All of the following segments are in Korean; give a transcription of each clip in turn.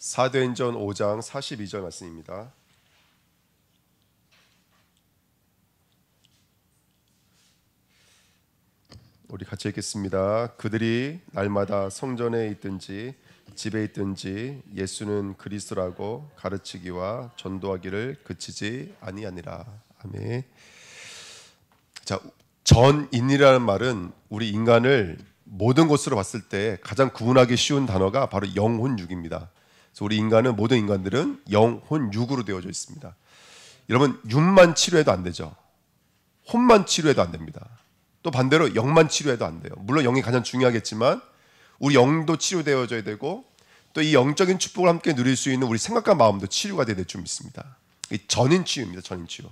사도행전 5장 42절 말씀입니다. 우리 같이 읽겠습니다. 그들이 날마다 성전에 있든지 집에 있든지 예수는 그리스도라고 가르치기와 전도하기를 그치지 아니하니라. 아멘. 자, 전인이라는 말은 우리 인간을 모든 것으로 봤을 때 가장 구분하기 쉬운 단어가 바로 영혼육입니다. 그래서 우리 인간은, 모든 인간들은 영혼육으로 되어져 있습니다. 여러분, 육만 치료해도 안 되죠. 혼만 치료해도 안 됩니다. 또 반대로 영만 치료해도 안 돼요. 물론 영이 가장 중요하겠지만 우리 영도 치료되어져야 되고, 또 이 영적인 축복을 함께 누릴 수 있는 우리 생각과 마음도 치료가 되야 될 줄 믿습니다. 이 전인 치유입니다. 전인 치유.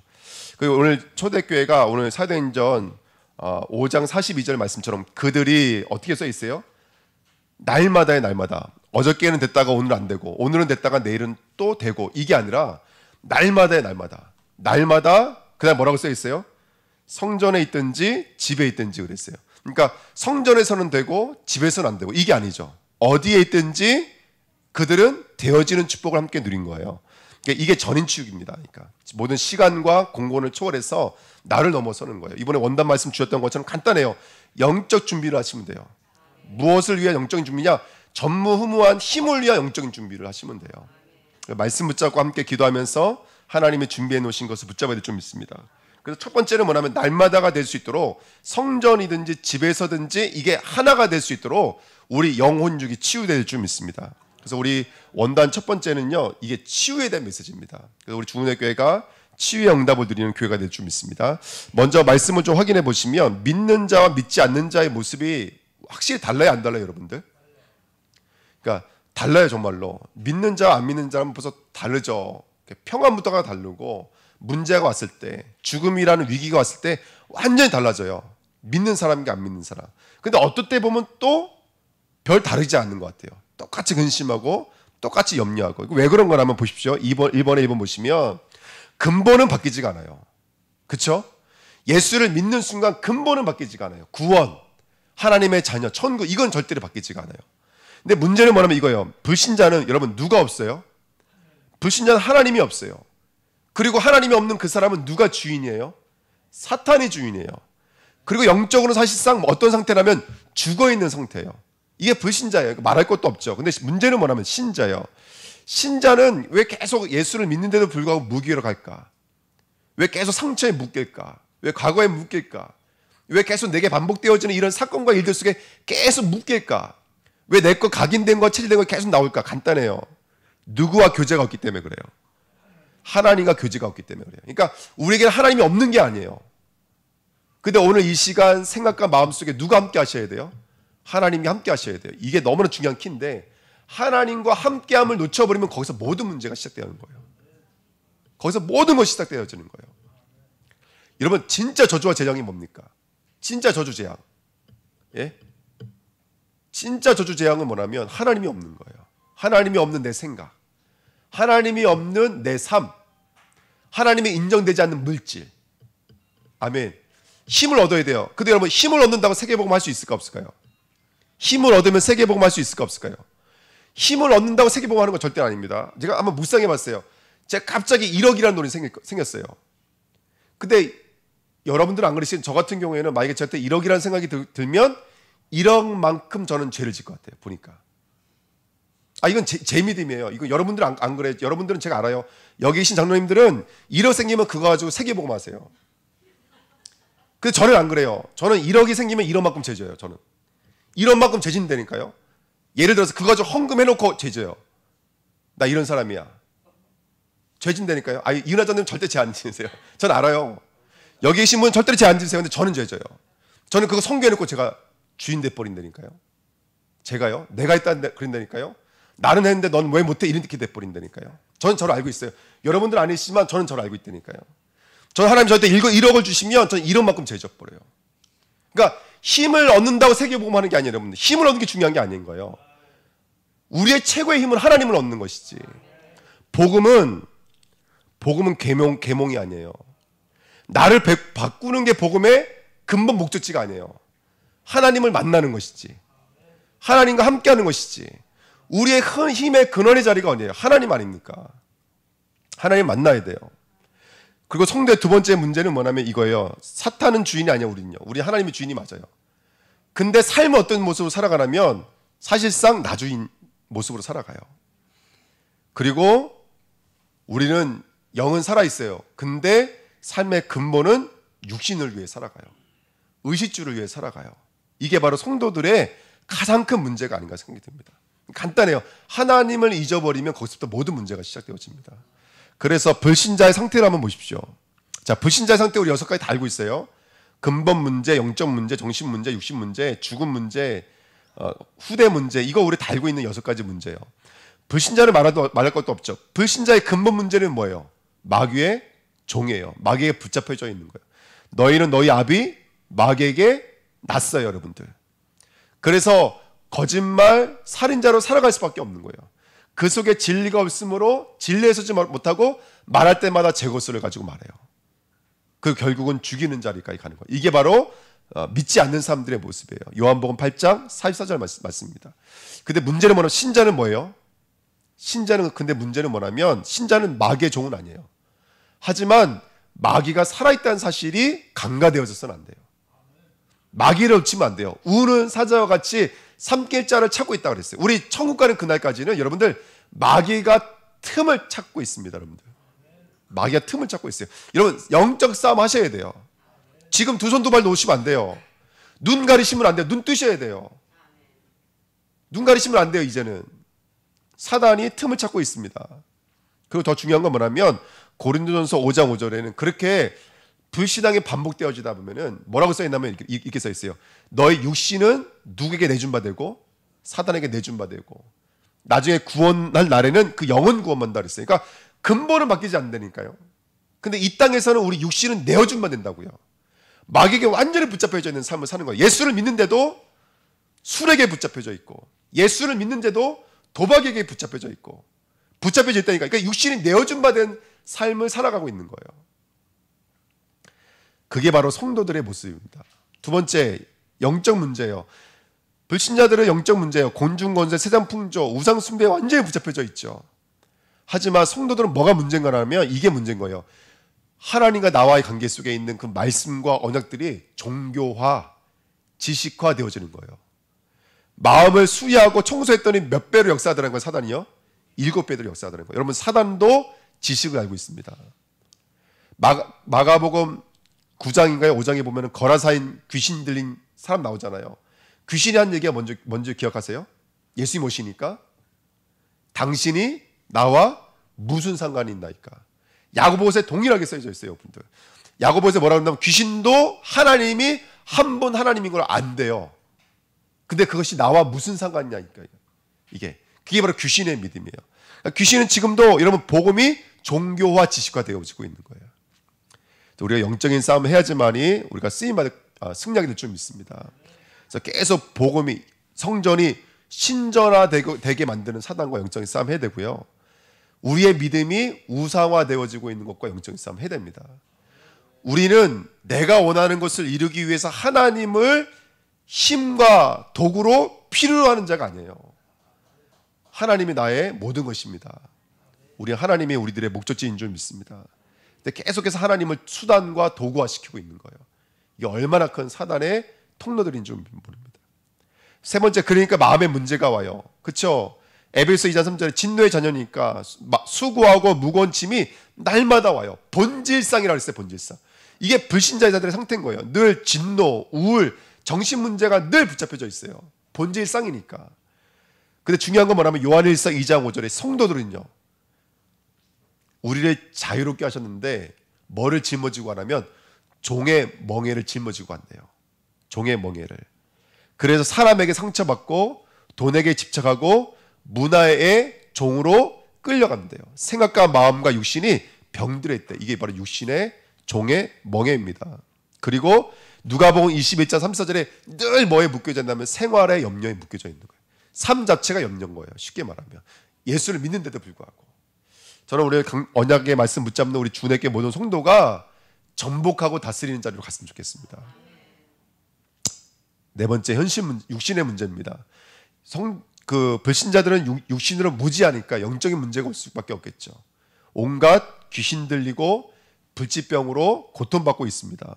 그리고 오늘 초대교회가 오늘 사도행전 5장 42절 말씀처럼 그들이 어떻게 써 있어요? 날마다의 날마다. 어저께는 됐다가 오늘은 안 되고, 오늘은 됐다가 내일은 또 되고, 이게 아니라 날마다의 날마다. 날마다 그다음 뭐라고 써 있어요? 성전에 있든지 집에 있든지 그랬어요. 그러니까 성전에서는 되고 집에서는 안 되고, 이게 아니죠. 어디에 있든지 그들은 되어지는 축복을 함께 누린 거예요. 그러니까 이게 전인치유입니다. 그러니까 모든 시간과 공간을 초월해서 나를 넘어서는 거예요. 이번에 원단 말씀 주셨던 것처럼 간단해요. 영적 준비를 하시면 돼요. 무엇을 위한 영적인 준비냐? 전무후무한 힘을 위한 영적인 준비를 하시면 돼요. 말씀 붙잡고 함께 기도하면서 하나님이 준비해 놓으신 것을 붙잡아야 될 줄 믿습니다. 그래서 첫 번째는 뭐냐면, 날마다가 될 수 있도록 성전이든지 집에서든지 이게 하나가 될 수 있도록 우리 영혼육이 치유될 줄 믿습니다. 그래서 우리 원단 첫 번째는요, 이게 치유에 대한 메시지입니다. 그래서 우리 주문의 교회가 치유의 응답을 드리는 교회가 될 줄 믿습니다. 먼저 말씀을 좀 확인해 보시면, 믿는 자와 믿지 않는 자의 모습이 확실히 달라요, 안 달라요, 여러분들? 그러니까 달라요, 정말로. 믿는 자와 안 믿는 자는 벌써 다르죠. 평안부터가 다르고, 문제가 왔을 때, 죽음이라는 위기가 왔을 때 완전히 달라져요. 믿는 사람과 안 믿는 사람. 근데 어떨 때 보면 또 별 다르지 않는 것 같아요. 똑같이 근심하고 똑같이 염려하고. 왜 그런 거라면 보십시오. 1번에 2번 보시면 근본은 바뀌지가 않아요. 그렇죠? 예수를 믿는 순간 근본은 바뀌지가 않아요. 구원, 하나님의 자녀, 천국, 이건 절대로 바뀌지가 않아요. 근데 문제는 뭐냐면 이거예요. 불신자는 여러분 누가 없어요? 불신자는 하나님이 없어요. 그리고 하나님이 없는 그 사람은 누가 주인이에요? 사탄이 주인이에요. 그리고 영적으로 사실상 어떤 상태라면 죽어있는 상태예요. 이게 불신자예요. 말할 것도 없죠. 근데 문제는 뭐냐면 신자예요. 신자는 왜 계속 예수를 믿는데도 불구하고 무기로 갈까? 왜 계속 상처에 묶일까? 왜 과거에 묶일까? 왜 계속 내게 반복되어지는 이런 사건과 일들 속에 계속 묶일까? 왜 내 거 각인된 거, 체질된 거 계속 나올까? 간단해요. 누구와 교제가 없기 때문에 그래요. 하나님과 교제가 없기 때문에 그래요. 그러니까 우리에게는 하나님이 없는 게 아니에요. 근데 오늘 이 시간 생각과 마음 속에 누가 함께 하셔야 돼요? 하나님이 함께 하셔야 돼요. 이게 너무나 중요한 키인데, 하나님과 함께함을 놓쳐버리면 거기서 모든 문제가 시작되는 거예요. 거기서 모든 것이 시작되어지는 거예요. 여러분, 진짜 저주와 재앙이 뭡니까? 진짜 저주 재앙. 예? 진짜 저주 재앙은 뭐냐면 하나님이 없는 거예요. 하나님이 없는 내 생각, 하나님이 없는 내 삶, 하나님이 인정되지 않는 물질. 아멘. 힘을 얻어야 돼요. 근데 여러분, 힘을 얻는다고 세계복음 할 수 있을까 없을까요? 힘을 얻으면 세계복음 할 수 있을까 없을까요? 힘을 얻는다고 세계복음 하는 건 절대 아닙니다. 제가 한번 묵상해 봤어요. 제가 갑자기 1억이라는 돈이 생겼어요. 근데 여러분들은 안 그러시죠? 저 같은 경우에는 만약에 저한테 1억이라는 생각이 들면 1억만큼 저는 죄를 질 것 같아요. 보니까. 이건 제 믿음이에요. 이거 여러분들은 안 그래요. 여러분들은 제가 알아요. 여기 계신 장로님들은 1억 생기면 그거 가지고 세계복음 하세요. 근데 저는 안 그래요. 저는 1억이 생기면 1억만큼 죄 져요. 저는 1억만큼 죄 진다니까요. 예를 들어서 그거 가지고 헌금해놓고 죄 져요. 나 이런 사람이야. 죄 진다니까요. 이은하자님 절대 죄 안 지세요. 전 알아요. 여기 계신 분은 절대로 죄 안 지세요. 근데 저는 죄 져요. 저는 그거 성교해놓고 제가 주인 돼버린다니까요. 제가요? 내가 했다 그런다니까요. 나는 했는데 넌 왜 못해? 이렇게 돼버린다니까요. 저는 저를 알고 있어요. 여러분들 아니시지만 저는 저를 알고 있다니까요. 저는 하나님 저한테 1억을 주시면 저는 1억만큼 죄 져버려요. 그러니까 힘을 얻는다고 세계복음 하는 게 아니에요. 여러분들. 힘을 얻는 게 중요한 게 아닌 거예요. 우리의 최고의 힘은 하나님을 얻는 것이지. 복음은 계몽이 아니에요. 나를 바꾸는 게 복음의 근본 목적지가 아니에요. 하나님을 만나는 것이지. 하나님과 함께하는 것이지. 우리의 힘의 근원의 자리가 어디예요? 하나님 아닙니까? 하나님 만나야 돼요. 그리고 성도의 두 번째 문제는 뭐냐면 이거예요. 사탄은 주인이 아니야, 우리는요. 우리 하나님이 주인이 맞아요. 근데 삶을 어떤 모습으로 살아가냐면 사실상 나주인 모습으로 살아가요. 그리고 우리는 영은 살아있어요. 근데 삶의 근본은 육신을 위해 살아가요. 의식주를 위해 살아가요. 이게 바로 성도들의 가장 큰 문제가 아닌가 생각이 듭니다. 간단해요. 하나님을 잊어버리면 거기서부터 모든 문제가 시작되어집니다. 그래서 불신자의 상태를 한번 보십시오. 자, 불신자의 상태 우리 6가지 다 알고 있어요. 근본 문제, 영적 문제, 정신 문제, 육신 문제, 죽음 문제, 후대 문제, 이거 우리 다 알고 있는 6가지 문제예요. 불신자를 말할 것도 없죠. 불신자의 근본 문제는 뭐예요? 마귀의 종이에요. 마귀에게 붙잡혀져 있는 거예요. 너희는 너희 아비 마귀에게 났어요, 여러분들. 그래서 거짓말, 살인자로 살아갈 수밖에 없는 거예요. 그 속에 진리가 없으므로 진리에 서지 못하고 말할 때마다 제 것을 가지고 말해요. 그 결국은 죽이는 자리까지 가는 거예요. 이게 바로 믿지 않는 사람들의 모습이에요. 요한복음 8장 44절 맞습니다. 근데 문제는 뭐냐면 신자는 뭐예요? 근데 문제는 뭐냐면 신자는 마귀의 종은 아니에요. 하지만 마귀가 살아있다는 사실이 간과되어져서는 안 돼요. 마귀를 엎치면 안 돼요. 우는 사자와 같이 삼킬자를 찾고 있다고 그랬어요. 우리 천국 가는 그날까지는 여러분들 마귀가 틈을 찾고 있습니다. 여러분들 마귀가 틈을 찾고 있어요. 여러분 영적 싸움 하셔야 돼요. 지금 두 손 두 발 놓으시면 안 돼요. 눈 가리시면 안 돼요. 눈 뜨셔야 돼요. 눈 가리시면 안 돼요. 이제는 사단이 틈을 찾고 있습니다. 그리고 더 중요한 건 뭐냐면 고린도전서 5장 5절에는 그렇게 불신앙이 반복되어지다 보면은 뭐라고 써있냐면 이렇게 써있어요. 너의 육신은 누구에게 내준 바 되고 사단에게 내준 바 되고 나중에 구원할 날에는 그 영은 구원받는다 그랬어요. 그러니까 근본은 바뀌지 않는다니까요. 근데 이 땅에서는 우리 육신은 내어준 바 된다고요. 마귀에게 완전히 붙잡혀져 있는 삶을 사는 거예요. 예수를 믿는데도 술에게 붙잡혀져 있고 예수를 믿는데도 도박에게 붙잡혀져 있고 붙잡혀져 있다니까. 그러니까 육신이 내어준 바 된 삶을 살아가고 있는 거예요. 그게 바로 성도들의 모습입니다. 두 번째, 영적 문제예요. 불신자들은 영적 문제예요. 곤충, 권세, 세상 풍조, 우상 숭배에 완전히 붙잡혀져 있죠. 하지만 성도들은 뭐가 문제인가 하면 이게 문제인 거예요. 하나님과 나와의 관계 속에 있는 그 말씀과 언약들이 종교화, 지식화 되어지는 거예요. 마음을 수리하고 청소했더니 몇 배로 역사하더라는 거예요. 사단이요? 7배로 역사하더라는 거예요. 여러분 사단도 지식을 알고 있습니다. 마가복음 9장인가요? 5장에 보면 거라사인 귀신 들린 사람 나오잖아요. 귀신이 한 얘기가 먼저 기억하세요? 예수님 오시니까 당신이 나와 무슨 상관이 있나이까. 야고보서에 동일하게 써져 있어요. 분들. 야고보서에 뭐라고 하냐면 귀신도 하나님이 한 분 하나님인 걸 안돼요. 근데 그것이 나와 무슨 상관이냐니까. 그게 바로 귀신의 믿음이에요. 그러니까 귀신은 지금도 여러분 복음이 종교화 지식화 되어지고 있는 거예요. 우리가 영적인 싸움을 해야지만이 우리가 쓰임받을 승리하게 될 줄 믿습니다. 그래서 계속 복음이 성전이 신전화되게 만드는 사단과 영적인 싸움 해야 되고요. 우리의 믿음이 우상화되어지고 있는 것과 영적인 싸움 해야 됩니다. 우리는 내가 원하는 것을 이루기 위해서 하나님을 힘과 도구로 필요로 하는 자가 아니에요. 하나님이 나의 모든 것입니다. 우리 하나님이 우리들의 목적지인 줄 믿습니다. 근데 계속해서 하나님을 수단과 도구화시키고 있는 거예요. 이게 얼마나 큰 사단의 통로들인 줄 모릅니다. 세 번째, 그러니까 마음의 문제가 와요. 그렇죠? 에베소 2장 3절에 진노의 자녀니까 수고하고 무거운 짐이 날마다 와요. 본질상이라고 했어요. 본질상. 이게 불신자들의 상태인 거예요. 늘 진노, 우울, 정신 문제가 늘 붙잡혀져 있어요. 본질상이니까. 근데 중요한 건 뭐냐면 요한일서 2장 5절에 성도들은요, 우리를 자유롭게 하셨는데 뭐를 짊어지고 하냐면 종의 멍에를 짊어지고 한대요. 종의 멍에를. 그래서 사람에게 상처받고 돈에게 집착하고 문화의 종으로 끌려간대요. 생각과 마음과 육신이 병들어 있대. 이게 바로 육신의 종의 멍에입니다. 그리고 누가복음 21장 34절에 늘 뭐에 묶여져 있냐면 생활의 염려에 묶여져 있는 거예요. 삶 자체가 염려인 거예요. 쉽게 말하면 예수를 믿는데도 불구하고. 저는 우리 언약의 말씀 붙잡는 우리 주내께 모든 성도가 전복하고 다스리는 자리로 갔으면 좋겠습니다. 네 번째, 육신의 문제입니다. 그 불신자들은 육신으로 무지하니까 영적인 문제가 올 수밖에 없겠죠. 온갖 귀신 들리고 불치병으로 고통받고 있습니다.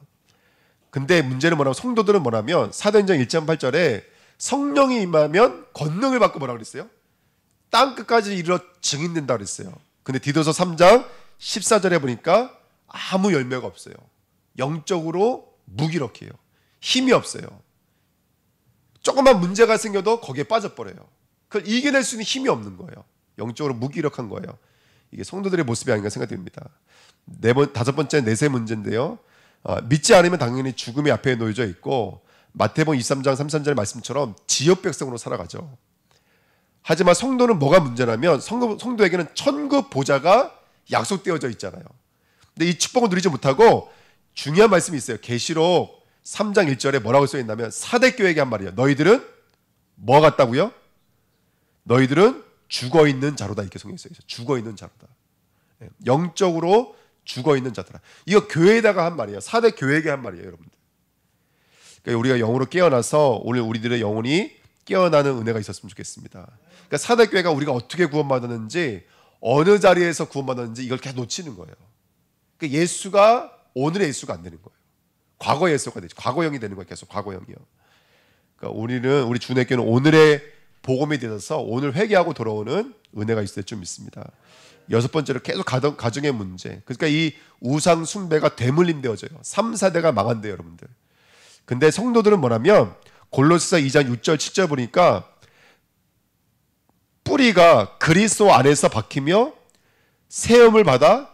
근데 문제는 뭐냐면 성도들은 뭐냐면 사도행전 1장 8절에 성령이 임하면 권능을 받고 뭐라고 그랬어요? 땅 끝까지 이르러 증인된다 그랬어요. 근데 디도서 3장 14절에 보니까 아무 열매가 없어요. 영적으로 무기력해요. 힘이 없어요. 조그만 문제가 생겨도 거기에 빠져버려요. 그걸 이겨낼 수 있는 힘이 없는 거예요. 영적으로 무기력한 거예요. 이게 성도들의 모습이 아닌가 생각됩니다. 다섯 번째 내세 문제인데요. 믿지 않으면 당연히 죽음이 앞에 놓여져 있고 마태복음 23장 33절 말씀처럼 지역 백성으로 살아가죠. 하지만 성도는 뭐가 문제냐면 성도에게는 천국 보좌가 약속되어져 있잖아요. 근데 이 축복을 누리지 못하고 중요한 말씀이 있어요. 계시록 3장 1절에 뭐라고 써 있냐면 사대교회에게 한 말이에요. 너희들은 뭐 같다고요? 너희들은 죽어있는 자로다. 이렇게 성경에 써 있어요. 죽어있는 자로다. 영적으로 죽어있는 자들아. 이거 교회에다가 한 말이에요. 사대교회에게 한 말이에요, 여러분들. 그러니까 우리가 영으로 깨어나서 오늘 우리들의 영혼이 깨어나는 은혜가 있었으면 좋겠습니다. 그러니까 사대교회가 우리가 어떻게 구원받았는지, 어느 자리에서 구원받았는지 이걸 계속 놓치는 거예요. 그러니까 예수가 오늘의 예수가 안 되는 거예요. 과거의 예수가 되죠. 과거형이 되는 거예요. 계속 과거형이요. 그러니까 우리 주내교는 오늘의 복음이 되어서 오늘 회개하고 돌아오는 은혜가 있을 줄 믿습니다. 여섯 번째로 계속 가정의 문제. 그러니까 이 우상 숭배가 되물림되어져요. 3, 4대가 망한대요, 여러분들. 근데 성도들은 뭐냐면 골로새서 2장 6절 7절 보니까 뿌리가 그리스도 안에서 박히며 세움을 받아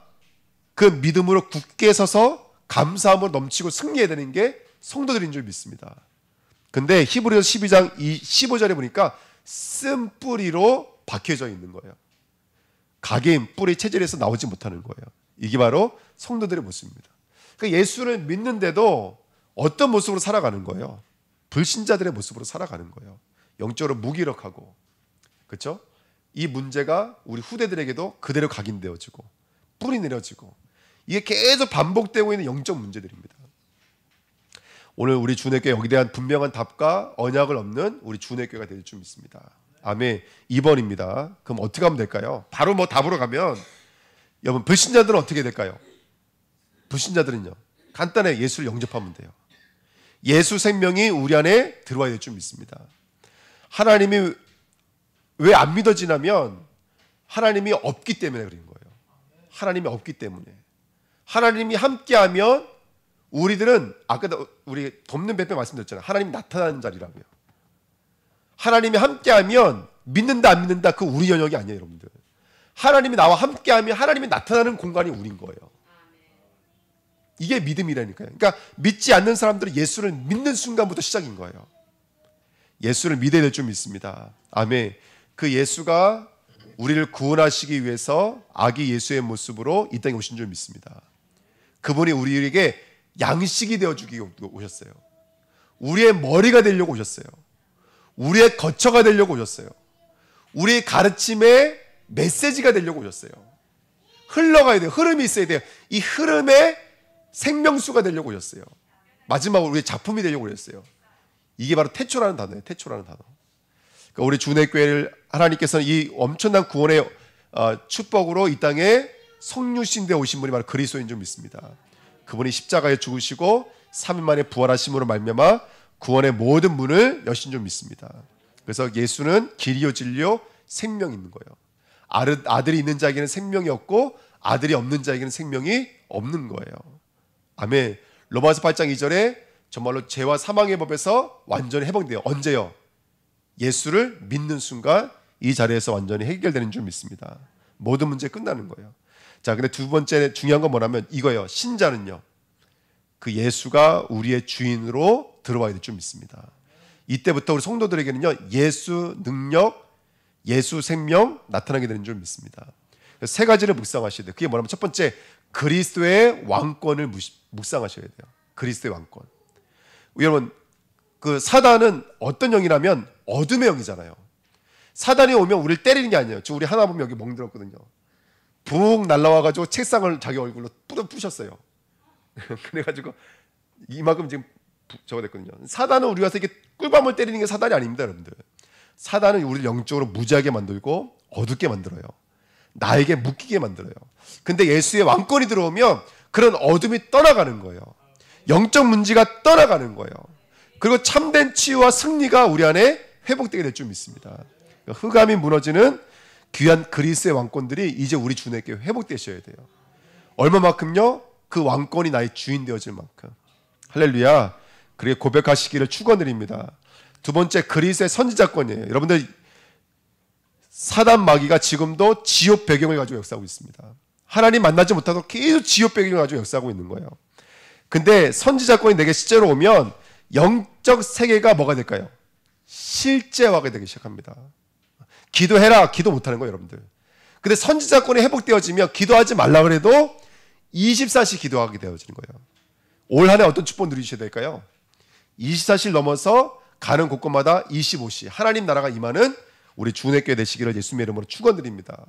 그 믿음으로 굳게 서서 감사함으로 넘치고 승리해야 되는 게 성도들인 줄 믿습니다. 근데 히브리서 12장 15절에 보니까 쓴 뿌리로 박혀져 있는 거예요. 각인 뿌리 체질에서 나오지 못하는 거예요. 이게 바로 성도들의 모습입니다. 그러니까 예수를 믿는데도 어떤 모습으로 살아가는 거예요? 불신자들의 모습으로 살아가는 거예요. 영적으로 무기력하고, 그렇죠? 이 문제가 우리 후대들에게도 그대로 각인되어지고 뿌리 내려지고 이게 계속 반복되고 있는 영적 문제들입니다. 오늘 우리 주내교회 여기 대한 분명한 답과 언약을 얻는 우리 주내교회가 될 줄 믿습니다. 아멘. 2번입니다. 그럼 어떻게 하면 될까요? 바로 답으로 가면 여러분 불신자들은 어떻게 될까요? 불신자들은요. 간단해. 예수를 영접하면 돼요. 예수 생명이 우리 안에 들어와야 될 줄 믿습니다. 하나님이 왜 안 믿어지냐면 하나님이 없기 때문에 그런 거예요. 하나님이 없기 때문에. 하나님이 함께하면 우리들은 아까도 우리 돕는 배배 말씀드렸잖아요. 하나님이 나타나는 자리라고요. 하나님이 함께하면 믿는다 안 믿는다 그 우리 영역이 아니에요, 여러분들. 하나님이 나와 함께하면 하나님이 나타나는 공간이 우린 거예요. 이게 믿음이라니까요. 그러니까 믿지 않는 사람들은 예수를 믿는 순간부터 시작인 거예요. 예수를 믿어야 될 줄 믿습니다. 아멘. 그 예수가 우리를 구원하시기 위해서 아기 예수의 모습으로 이 땅에 오신 줄 믿습니다. 그분이 우리에게 양식이 되어주기 오셨어요. 우리의 머리가 되려고 오셨어요. 우리의 거처가 되려고 오셨어요. 우리의 가르침의 메시지가 되려고 오셨어요. 흘러가야 돼요. 흐름이 있어야 돼요. 이 흐름의 생명수가 되려고 오셨어요. 마지막으로 우리의 작품이 되려고 오셨어요. 이게 바로 태초라는 단어예요. 태초라는 단어. 그러니까 우리 주내교회를 하나님께서는 이 엄청난 구원의 축복으로 이 땅에 성육신되어 오신 분이 바로 그리스도인 줄 믿습니다. 그분이 십자가에 죽으시고 3일 만에 부활하심으로 말미암아 구원의 모든 문을 여신 줄 믿습니다. 그래서 예수는 길이요 진리요 생명이 있는 거예요. 아들이 있는 자에게는 생명이 없고 아들이 없는 자에게는 생명이 없는 거예요. 아멘. 로마서 8장 2절에 정말로 죄와 사망의 법에서 완전히 해방돼요. 언제요? 예수를 믿는 순간 이 자리에서 완전히 해결되는 줄 믿습니다. 모든 문제 끝나는 거예요. 자, 근데 두 번째 중요한 건 뭐냐면 이거예요. 신자는요. 그 예수가 우리의 주인으로 들어와야 될 줄 믿습니다. 이때부터 우리 성도들에게는요. 예수 능력, 예수 생명 나타나게 되는 줄 믿습니다. 세 가지를 묵상하셔야 돼요. 그게 뭐냐면 첫 번째, 그리스도의 왕권을 묵상하셔야 돼요. 그리스도의 왕권. 여러분, 그 사단은 어떤 영이라면 어둠의 영이잖아요. 사단이 오면 우리를 때리는 게 아니에요. 지금 우리 하나 보면 여기 멍들었거든요. 붕 날라와가지고 책상을 자기 얼굴로 부셨어요. 그래가지고 이만큼 지금 저거 됐거든요. 사단은 우리가 이렇게 꿀밤을 때리는 게 사단이 아닙니다, 여러분들. 사단은 우리를 영적으로 무지하게 만들고 어둡게 만들어요. 나에게 묶이게 만들어요. 근데 예수의 왕권이 들어오면 그런 어둠이 떠나가는 거예요. 영적 문제가 떠나가는 거예요. 그리고 참된 치유와 승리가 우리 안에 회복되게 될 줄 믿습니다. 흑암이 무너지는 귀한 그리스의 왕권들이 이제 우리 주님께 회복되셔야 돼요. 얼마만큼요? 그 왕권이 나의 주인 되어질 만큼. 할렐루야. 그렇게 고백하시기를 축원드립니다. 두 번째, 그리스의 선지자권이에요. 여러분들, 사단 마귀가 지금도 지옥 배경을 가지고 역사하고 있습니다. 하나님 만나지 못하고 계속 지옥 배경을 가지고 역사하고 있는 거예요. 근데 선지자권이 내게 실제로 오면 영적 세계가 뭐가 될까요? 실제화가 되기 시작합니다. 기도해라, 기도 못하는 거예요, 여러분들. 근데 선지자권이 회복되어지면 기도하지 말라 그래도 24시 기도하게 되어지는 거예요. 올 한 해 어떤 축복 누리셔야 될까요? 24시를 넘어서 가는 곳곳마다 25시 하나님 나라가 임하는 우리 주님께 되시기를 예수님의 이름으로 축원드립니다.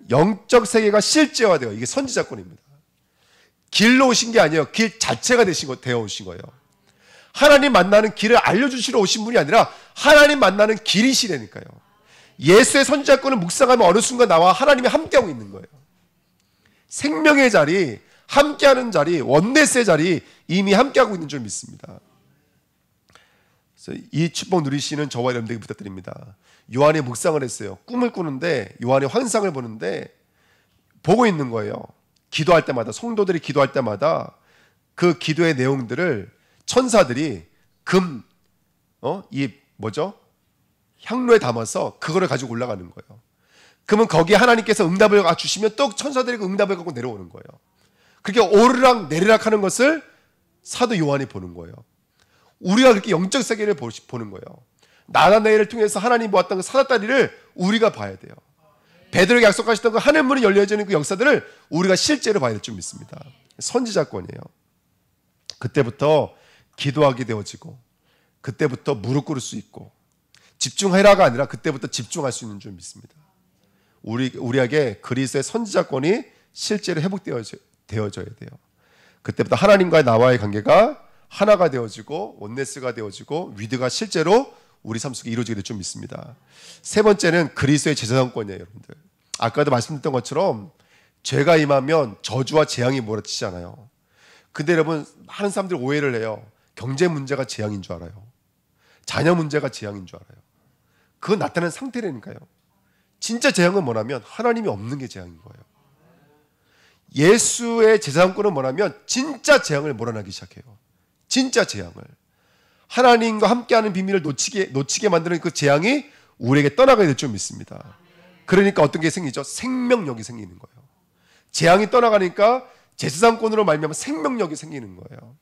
영적 세계가 실제화되어, 이게 선지자권입니다. 길로 오신 게 아니에요. 길 자체가 되어 오신 거예요. 하나님 만나는 길을 알려주시러 오신 분이 아니라 하나님 만나는 길이시라니까요. 예수의 선지자권을 묵상하면 어느 순간 나와 하나님이 함께하고 있는 거예요. 생명의 자리, 함께하는 자리, 원네스의 자리 이미 함께하고 있는 줄 믿습니다. 그래서 이 축복 누리시는 저와 여러분들에게 부탁드립니다. 요한이 묵상을 했어요. 꿈을 꾸는데, 요한이 환상을 보는데 보고 있는 거예요. 기도할 때마다, 성도들이 기도할 때마다 그 기도의 내용들을 천사들이 향로에 담아서 그거를 가지고 올라가는 거예요. 그러면 거기에 하나님께서 응답을 주시면 또 천사들이 그 응답을 갖고 내려오는 거예요. 그렇게 오르락 내리락 하는 것을 사도 요한이 보는 거예요. 우리가 그렇게 영적 세계를 보는 거예요. 나다나엘을 통해서 하나님 보았던 그 사다다리를 우리가 봐야 돼요. 베드로에게 약속하셨던 그 하늘 문이 열려지는 그 역사들을 우리가 실제로 봐야 될 줄 믿습니다. 선지자권이에요. 그때부터 기도하게 되어지고, 그때부터 무릎 꿇을 수 있고, 집중해라가 아니라 그때부터 집중할 수 있는 줄 믿습니다. 우리에게 그리스도의 선지자권이 실제로 회복되어져야 돼요. 그때부터 하나님과의 나와의 관계가 하나가 되어지고, 원네스가 되어지고, 위드가 실제로 우리 삶 속에 이루어지게 될 줄 믿습니다. 세 번째는 그리스도의 제사장권이에요, 여러분들. 아까도 말씀드렸던 것처럼 죄가 임하면 저주와 재앙이 몰아치잖아요. 근데 여러분, 많은 사람들이 오해를 해요. 경제 문제가 재앙인 줄 알아요. 자녀 문제가 재앙인 줄 알아요. 그건 나타나는 상태라니까요. 진짜 재앙은 뭐냐면 하나님이 없는 게 재앙인 거예요. 예수의 제사장권은 뭐냐면 진짜 재앙을 몰아내기 시작해요. 진짜 재앙을. 하나님과 함께하는 비밀을 놓치게 만드는 그 재앙이 우리에게 떠나게 될 줄 믿습니다. 그러니까 어떤 게 생기죠? 생명력이 생기는 거예요. 재앙이 떠나가니까 제사장권으로 말미암아 생명력이 생기는 거예요.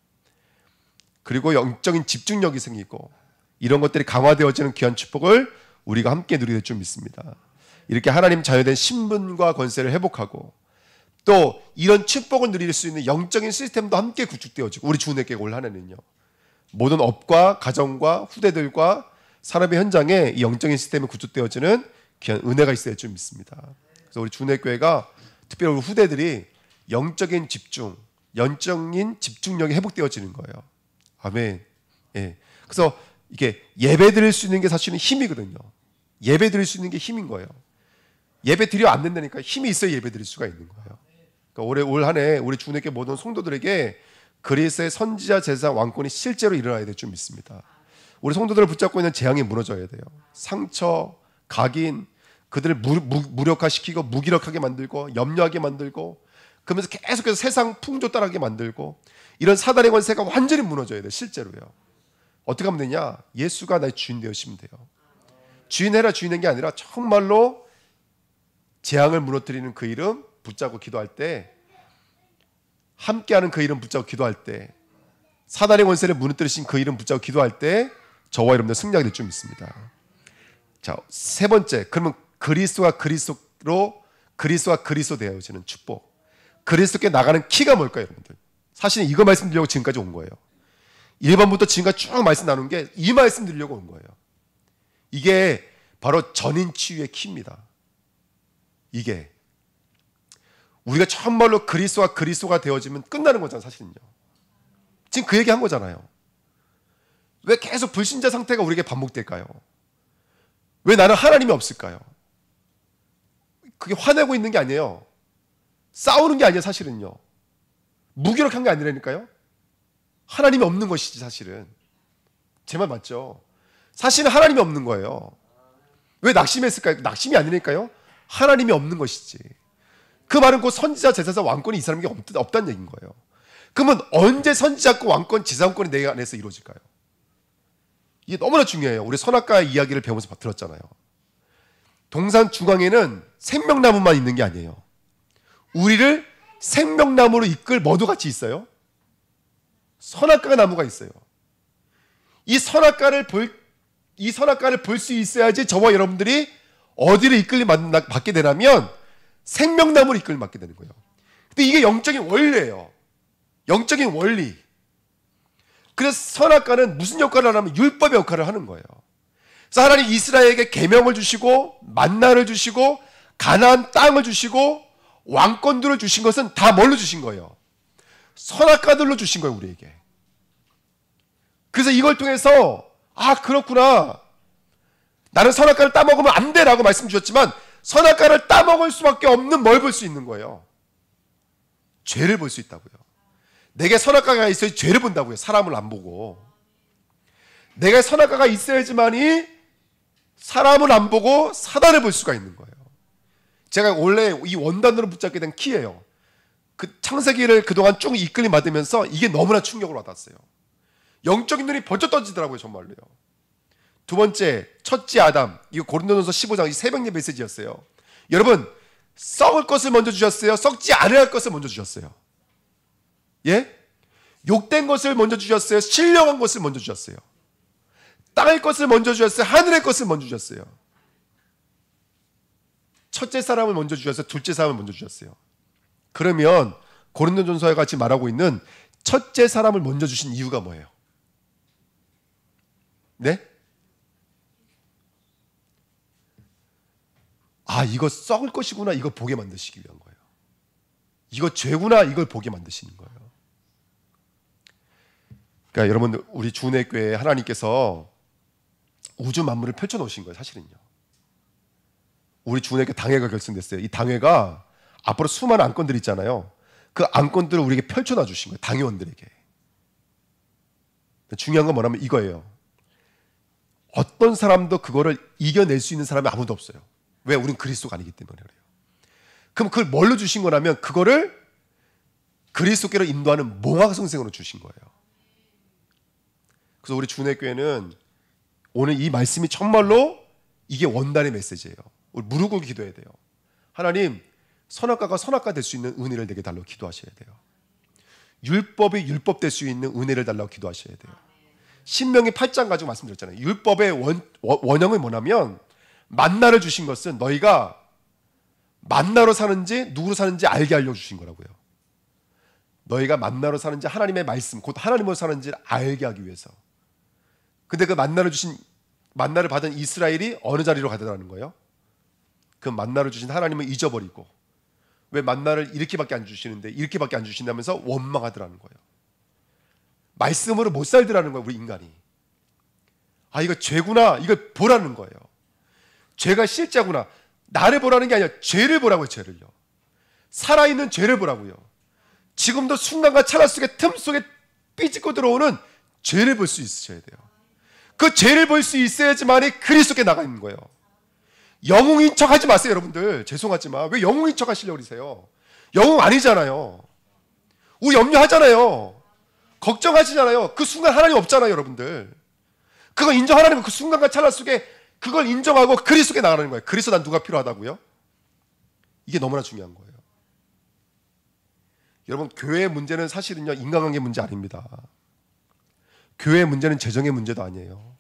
그리고 영적인 집중력이 생기고, 이런 것들이 강화되어지는 귀한 축복을 우리가 함께 누리게 될 줄 믿습니다. 이렇게 하나님 자녀된 신분과 권세를 회복하고, 또 이런 축복을 누릴 수 있는 영적인 시스템도 함께 구축되어지고, 우리 주님께 올 한 해는요, 모든 업과 가정과 후대들과 산업의 현장에 이 영적인 시스템이 구축되어지는 귀한 은혜가 있어야 할 줄 믿습니다. 그래서 우리 주님교회가 특별히 우리 후대들이 영적인 집중, 영적인 집중력이 회복되어지는 거예요. 아멘. 예. 그래서 이게 예배 드릴 수 있는 게 사실은 힘이거든요. 예배 드릴 수 있는 게 힘인 거예요. 예배 드려 안 된다니까 힘이 있어야 예배 드릴 수가 있는 거예요. 그러니까 올 한 해 우리 주님께 모든 성도들에게 그리스도의 선지자 제사장 왕권이 실제로 일어나야 될 줄 믿습니다. 우리 성도들을 붙잡고 있는 재앙이 무너져야 돼요. 상처, 각인, 그들을 무력화시키고 무기력하게 만들고 염려하게 만들고, 그러면서 계속해서 세상 풍조 따라가게 만들고, 이런 사단의 권세가 완전히 무너져야 돼요. 실제로요. 어떻게 하면 되냐? 예수가 나의 주인 되시면 돼요. 주인해라 주인인 게 아니라 정말로 재앙을 무너뜨리는 그 이름 붙잡고 기도할 때, 함께하는 그 이름 붙잡고 기도할 때, 사단의 권세를 무너뜨리신 그 이름 붙잡고 기도할 때 저와 여러분들 승리하게 될 줄 믿습니다. 자, 세 번째, 그러면 그리스도가 그리스도 되어지는 축복. 그리스도께 나가는 키가 뭘까요, 여러분들? 사실 이거 말씀드리려고 지금까지 온 거예요. 1번부터 지금까지 쭉 말씀 나눈 게 이 말씀 드리려고 온 거예요. 이게 바로 전인 치유의 키입니다. 이게 우리가 정말로 그리스도가 되어지면 끝나는 거잖아요, 사실은요. 지금 그 얘기 한 거잖아요. 왜 계속 불신자 상태가 우리에게 반복될까요? 왜 나는 하나님이 없을까요? 그게 화내고 있는 게 아니에요. 싸우는 게 아니에요. 사실은요. 무기력한 게 아니라니까요. 하나님이 없는 것이지 사실은. 제 말 맞죠? 사실은 하나님이 없는 거예요. 왜 낙심했을까요? 낙심이 아니니까요. 하나님이 없는 것이지. 그 말은 곧 선지자, 제사장, 왕권이 이 사람에게 없다는 얘기인 거예요. 그러면 언제 선지자권, 왕권, 제사장권이 내 안에서 이루어질까요? 이게 너무나 중요해요. 우리 선악과의 이야기를 배우면서 들었잖아요. 동산 중앙에는 생명나무만 있는 게 아니에요. 우리를 생명나무로 이끌 뭐도 같이 있어요? 선악과 나무가 있어요. 이 선악과를 볼 수 있어야지 저와 여러분들이 어디를 이끌림 받게 되냐면 생명나무로 이끌림 받게 되는 거예요. 근데 이게 영적인 원리예요. 영적인 원리. 그래서 선악과는 무슨 역할을 하냐면 율법의 역할을 하는 거예요. 그래서 하나님 이스라엘에게 계명을 주시고 만나를 주시고 가나안 땅을 주시고 왕권들을 주신 것은 다 뭘로 주신 거예요? 선악과들로 주신 거예요, 우리에게. 그래서 이걸 통해서 그렇구나. 나는 선악과를 따먹으면 안 돼라고 말씀 주셨지만 선악과를 따먹을 수밖에 없는 뭘 볼 수 있는 거예요? 죄를 볼 수 있다고요. 내게 선악과가 있어야 죄를 본다고요. 사람을 안 보고. 내가 선악과가 있어야지만이 사람을 안 보고 사단을 볼 수가 있는 거예요. 제가 원래 이 원단으로 붙잡게 된 키예요. 그 창세기를 그동안 쭉 이끌림 받으면서 이게 너무나 충격을 받았어요. 영적인 눈이 번쩍 떠지더라고요, 정말로요. 두 번째, 첫째 아담. 이거 고린도전서 15장 이 새벽 메시지였어요. 여러분, 썩을 것을 먼저 주셨어요? 썩지 않아야 할 것을 먼저 주셨어요? 예? 욕된 것을 먼저 주셨어요? 신령한 것을 먼저 주셨어요? 땅의 것을 먼저 주셨어요? 하늘의 것을 먼저 주셨어요? 첫째 사람을 먼저 주셨어요? 둘째 사람을 먼저 주셨어요? 그러면 고린도전서에 같이 말하고 있는 첫째 사람을 먼저 주신 이유가 뭐예요? 네? 이거 썩을 것이구나, 이걸 보게 만드시기 위한 거예요. 이거 죄구나, 이걸 보게 만드시는 거예요. 그러니까 여러분, 우리 주은혜교회에 하나님께서 우주 만물을 펼쳐놓으신 거예요, 사실은요. 우리 주은혜교회 당회가 결성됐어요. 이 당회가 앞으로 수많은 안건들 있잖아요. 그 안건들을 우리에게 펼쳐놔 주신 거예요, 당회원들에게. 중요한 건 뭐냐면 이거예요. 어떤 사람도 그거를 이겨낼 수 있는 사람이 아무도 없어요. 왜? 우린 그리스도가 아니기 때문에 그래요. 그럼 그걸 뭘로 주신 거냐면 그거를 그리스도께로 인도하는 몽학성생으로 주신 거예요. 그래서 우리 주은혜교회는 오늘 이 말씀이 정말로 이게 원단의 메시지예요. 우리 무릎 꿇고 기도해야 돼요. 하나님, 선악과가 선악과 될 수 있는 은혜를 내게 달라고 기도하셔야 돼요. 율법이 율법 될 수 있는 은혜를 달라고 기도하셔야 돼요. 신명기 8장 가지고 말씀드렸잖아요. 율법의 원형은 뭐냐면 만나를 주신 것은 너희가 만나로 사는지 누구로 사는지 알게 알려주신 거라고요. 너희가 만나로 사는지 하나님의 말씀, 곧 하나님으로 사는지를 알게 하기 위해서. 근데 그 만나를 받은 이스라엘이 어느 자리로 가더라는 거예요? 그 만나를 주신 하나님을 잊어버리고 왜 만나를 이렇게밖에 안 주시는데 이렇게밖에 안 주신다면서 원망하더라는 거예요. 말씀으로 못 살더라는 거예요, 우리 인간이. 이거 죄구나, 이걸 보라는 거예요. 죄가 실제구나. 나를 보라는 게 아니라 죄를 보라고요, 죄를요. 살아있는 죄를 보라고요. 지금도 순간과 찰나 속에 틈 속에 삐집고 들어오는 죄를 볼 수 있으셔야 돼요. 그 죄를 볼 수 있어야지만이 그리스도께 나가 있는 거예요. 영웅인 척 하지 마세요, 여러분들. 죄송하지만 왜 영웅인 척 하시려고 그러세요? 영웅 아니잖아요. 우리 염려하잖아요. 걱정하시잖아요. 그 순간 하나님 없잖아요, 여러분들. 그거 인정하라는 거, 그 순간과 찰나 속에 그걸 인정하고 그리스도께 나가는 거예요. 그리스도 난 누가 필요하다고요? 이게 너무나 중요한 거예요. 여러분, 교회의 문제는 사실은요, 인간관계 문제 아닙니다. 교회의 문제는 재정의 문제도 아니에요.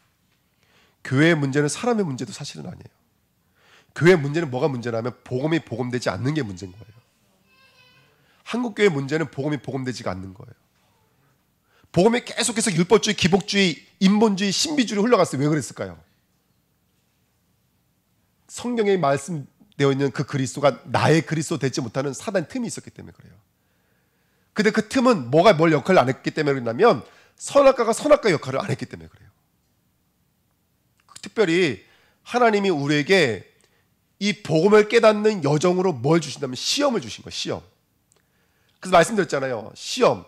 교회의 문제는 사람의 문제도 사실은 아니에요. 교회의 문제는 뭐가 문제냐면 복음이 복음되지 않는 게 문제인 거예요. 한국교회의 문제는 복음이 복음되지가 않는 거예요. 복음이 계속해서 율법주의, 기복주의, 인본주의, 신비주의로 흘러갔어요. 왜 그랬을까요? 성경에 말씀되어 있는 그 그리스도가 나의 그리스도 되지 못하는 사단 틈이 있었기 때문에 그래요. 근데 그 틈은 뭘 역할을 안 했기 때문에 그러냐면 선악과가 선악과 역할을 안 했기 때문에 그래요. 특별히 하나님이 우리에게 이 복음을 깨닫는 여정으로 뭘 주신다면 시험을 주신 거예요. 시험. 그래서 말씀드렸잖아요. 시험.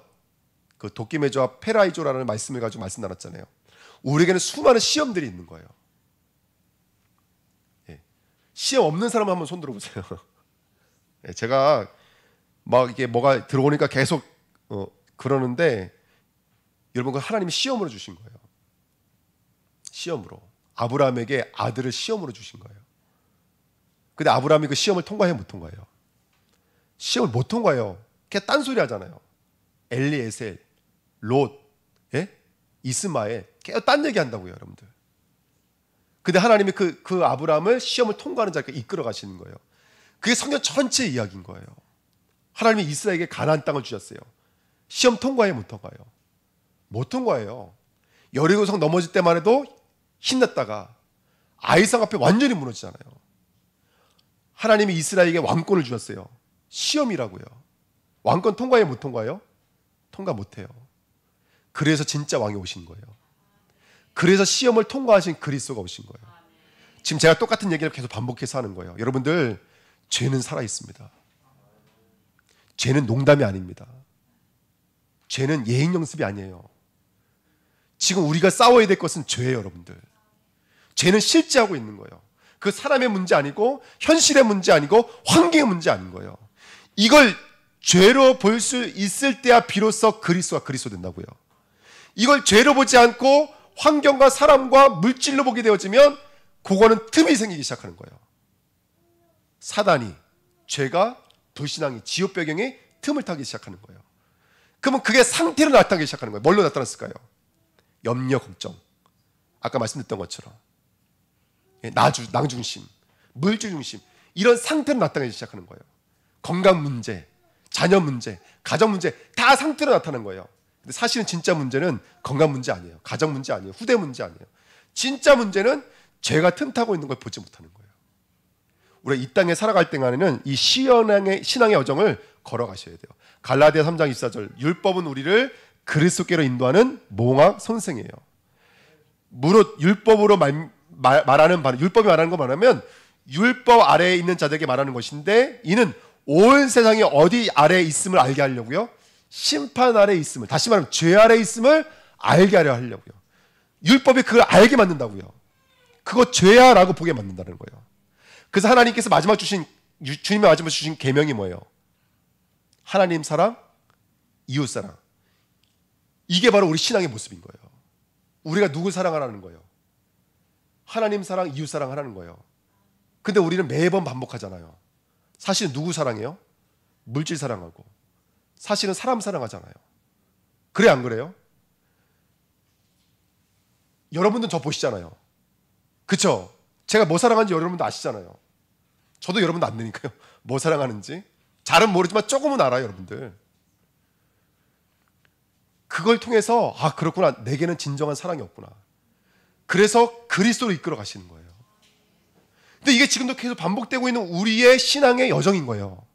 그 도끼메조와 페라이조라는 말씀을 가지고 말씀 나눴잖아요. 우리에게는 수많은 시험들이 있는 거예요. 예. 시험 없는 사람 한번 손 들어보세요. 예. 제가 막 이게 뭐가 들어오니까 계속 그러는데 여러분, 그 하나님이 시험으로 주신 거예요. 시험으로. 아브라함에게 아들을 시험으로 주신 거예요. 근데 아브라함이 그 시험을 통과해요, 못 통과해요? 시험을 못 통과해요. 그냥 딴소리 하잖아요. 엘리에셀, 롯, 예? 이스마엘, 계속 딴 얘기 한다고요, 여러분들. 근데 하나님이 그 아브라함을 시험을 통과하는 자리에 이끌어 가시는 거예요. 그게 성경 전체 이야기인 거예요. 하나님이 이스라엘에게 가나안 땅을 주셨어요. 시험 통과해요, 못 통과해요? 못 통과해요. 여리고성 넘어질 때만 해도 힘냈다가 아이상 앞에 완전히 무너지잖아요. 하나님이 이스라엘에게 왕권을 주셨어요. 시험이라고요. 왕권 통과해요, 못 통과해요? 통과 못해요. 그래서 진짜 왕이 오신 거예요. 그래서 시험을 통과하신 그리스도가 오신 거예요. 지금 제가 똑같은 얘기를 계속 반복해서 하는 거예요. 여러분들, 죄는 살아있습니다. 죄는 농담이 아닙니다. 죄는 예행 연습이 아니에요. 지금 우리가 싸워야 될 것은 죄예요, 여러분들. 죄는 실제하고 있는 거예요. 그 사람의 문제 아니고 현실의 문제 아니고 환경의 문제 아닌 거예요. 이걸 죄로 볼 수 있을 때야 비로소 그리스도가 그리스도 된다고요. 이걸 죄로 보지 않고 환경과 사람과 물질로 보게 되어지면 그거는 틈이 생기기 시작하는 거예요. 사단이, 죄가, 불신앙이, 지옥 배경에 틈을 타기 시작하는 거예요. 그러면 그게 상태로 나타나기 시작하는 거예요. 뭘로 나타났을까요? 염려, 걱정. 아까 말씀드렸던 것처럼 낭중심, 물질 중심, 이런 상태로 나타나기 시작하는 거예요. 건강 문제, 자녀 문제, 가정 문제, 다 상태로 나타나는 거예요. 근데 사실은 진짜 문제는 건강 문제 아니에요. 가정 문제 아니에요. 후대 문제 아니에요. 진짜 문제는 죄가 틈타고 있는 걸 보지 못하는 거예요. 우리가 이 땅에 살아갈 때간에는 이 신앙의 여정을 걸어가셔야 돼요. 갈라디아 3장 24절, 율법은 우리를 그리스도께로 인도하는 몽학 선생이에요. 무릇 율법으로 말하는 바는, 율법이 말하는 거 말하면 율법 아래에 있는 자들에게 말하는 것인데, 이는 온 세상이 어디 아래에 있음을 알게 하려고요. 심판 아래에 있음을, 다시 말하면 죄 아래에 있음을 알게 하려 하려고요. 율법이 그걸 알게 만든다고요. 그거 죄야 라고 보게 만든다는 거예요. 그래서 하나님께서 주님이 마지막 주신 계명이 뭐예요? 하나님 사랑, 이웃 사랑. 이게 바로 우리 신앙의 모습인 거예요. 우리가 누구 사랑하라는 거예요? 하나님 사랑, 이웃 사랑하라는 거예요. 근데 우리는 매번 반복하잖아요. 사실은 누구 사랑해요? 물질 사랑하고. 사실은 사람 사랑하잖아요. 그래, 안 그래요? 여러분들 저 보시잖아요. 그쵸? 제가 뭐 사랑하는지 여러분도 아시잖아요. 저도 여러분도 안 되니까요. 뭐 사랑하는지. 잘은 모르지만 조금은 알아요, 여러분들. 그걸 통해서 그렇구나, 내게는 진정한 사랑이 없구나. 그래서 그리스도로 이끌어 가시는 거예요. 근데 이게 지금도 계속 반복되고 있는 우리의 신앙의 여정인 거예요.